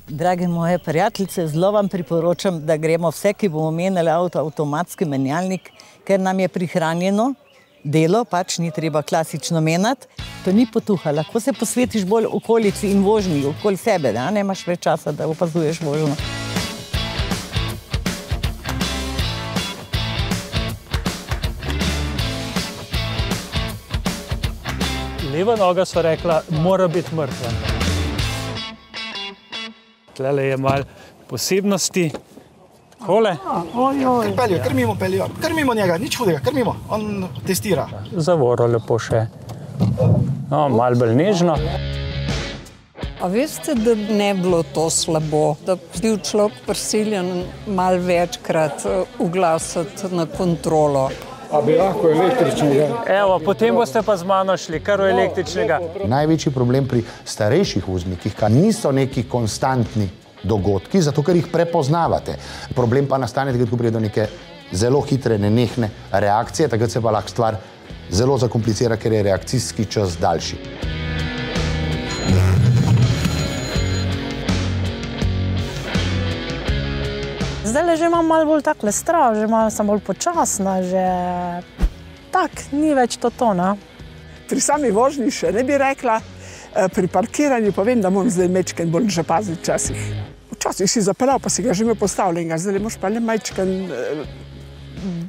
Drage moje prijateljice, zelo vam priporočam, da gremo vse, ki bomo menjali avtomatski menjalnik, ker nam je prihranjeno delo, pač ni treba klasično menjati. To ni potuha, lahko se posvetiš bolj okolici in vožnji, okoli sebe, da ne imaš več časa, da opazuješ vožnjo. Leva noga, so rekla, mora biti mrtva. Tlele je malo posebnosti. Kole? Kar mimo njega, nič hudega, kar mimo, on testira. Zavoro lepo še. No, malo bolj nežno. A veste, da ne bilo to slabo, da bi bil človek prisiljen malo večkrat uglasiti na kontrolo? A bi lahko električnega? Evo, potem boste pa z mano šli, kar v električnega. Največji problem pri starejših voznikih, ki niso neki konstantni dogodki, zato ker jih prepoznavate. Problem pa nastane, ko pride do neke zelo hitre, nenehne reakcije, takrat se pa lahko stvar zelo zakomplicira, ker je reakcijski čas daljši. Zdaj že imam malo bolj takle strah, že malo sem bolj počasna, že tak, ni več to, ne? Pri sami vožnji še ne bi rekla, pri parkiranju pa vem, da moram zdaj mečken bolj že paziti včasih. Včasih si zapeljal, pa si ga že imel postavljenega, zdaj moraš pa le mečken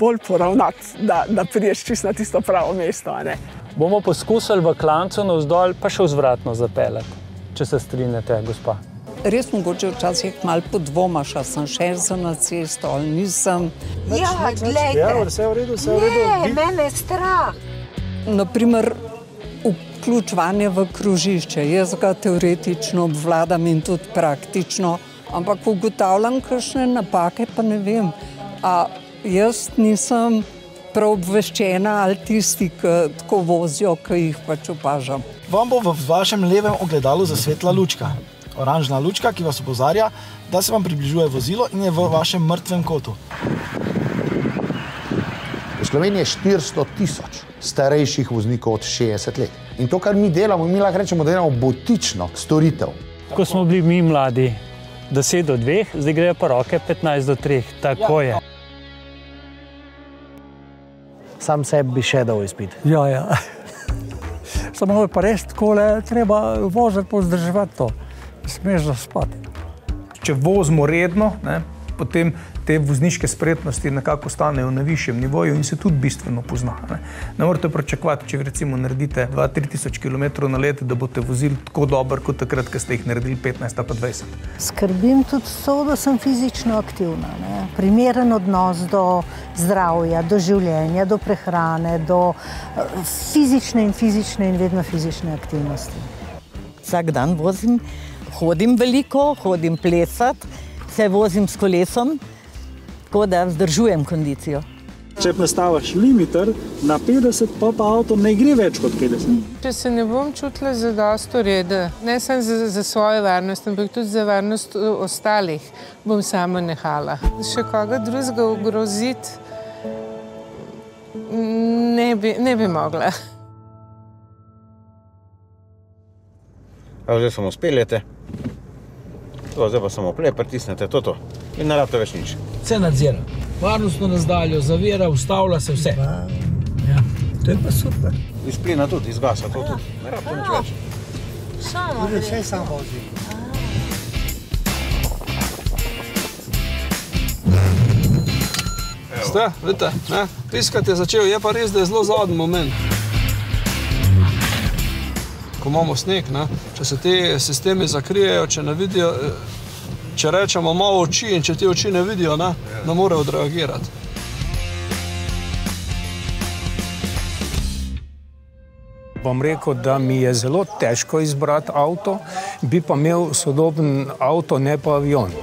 bolj poravnati, da priješ čisto na tisto pravo mesto, a ne? Bomo poskusili v klancu navzdol, pa še vzvratno zapeljati, če se strinjate, gospa. Res mogoče včasih malo podvomaš, a sem šel na cesto ali nisem. Ja, glejte. Vse v redu, vse v redu. Ne, mene je strah. Naprimer, vključevanje v krožišče. Jaz ga teoretično obvladam in tudi praktično, ampak ugotavljam kakšne napake, pa ne vem. A jaz nisem prav obveščena ali tisti, ki tako vozijo, ki jih pač opažam. Vam bo v vašem levem ogledalu zasvetla lučka. Oranžna lučka, ki vas opozarja, da se vam približuje vozilo in je v vašem mrtvem kotu. V Sloveniji je 400 000 starejših voznikov od 60 let. In to, kar mi delamo, mi lahko rečemo, da delamo botično storitev. Ko smo bili mi mladi 10 do 2, zdaj grejo pa roke 15 do 3. Tako je. Sam sebi bi še dal izpit. Ja. Samo pa res takole, treba voziti, pozdrževati to. Smeš zaspati. Če vozimo redno, potem te vozniške spretnosti nekako ostanejo na višjem nivoju in se tudi bistveno pozna. Ne morate pričakovati, če recimo naredite 2-3 tisoč kilometrov na leto, da boste vozili tako dobro, kot takrat, ko ste jih naredili 15 pa 20. Skrbim tudi to, da sem fizično aktivna. Primeren odnos do zdravja, do življenja, do prehrane, do fizične in vedno fizične aktivnosti. Vsak dan vozim. Hodim veliko, hodim plesati, se vozim s kolesom, tako da vzdržujem kondicijo. Če nastaviš limiter na 50, pa avto ne gre več kot 50. Če se ne bom čutila zadosti reda, ne samo za svojo varnost, ampak tudi za varnost ostalih, bom sama nehala. Še koga drugega ogroziti ne bi mogla. Zdaj samo speljete, zdaj pa samo plej, pritisnete to in ne rabite več nič. Vse nadzira. Varnostno razdaljo, zavira, ustavlja se vse. Ja, to je pa super. Iz plina tudi, iz gasa to tudi. Ne rabite nič več. Samo vse sam vozi. Ste, vidite, piskati je začel, je pa res, da je zelo zadnji moment. Ko imamo sneg, če se te sistemi zakrijejo, če ne vidijo, če rečemo malo oči in če te oči ne vidijo, ne morejo odreagirati. Bom rekel, da mi je zelo težko izbrati avto, bi pa imel sodoben avto, ne pa avion.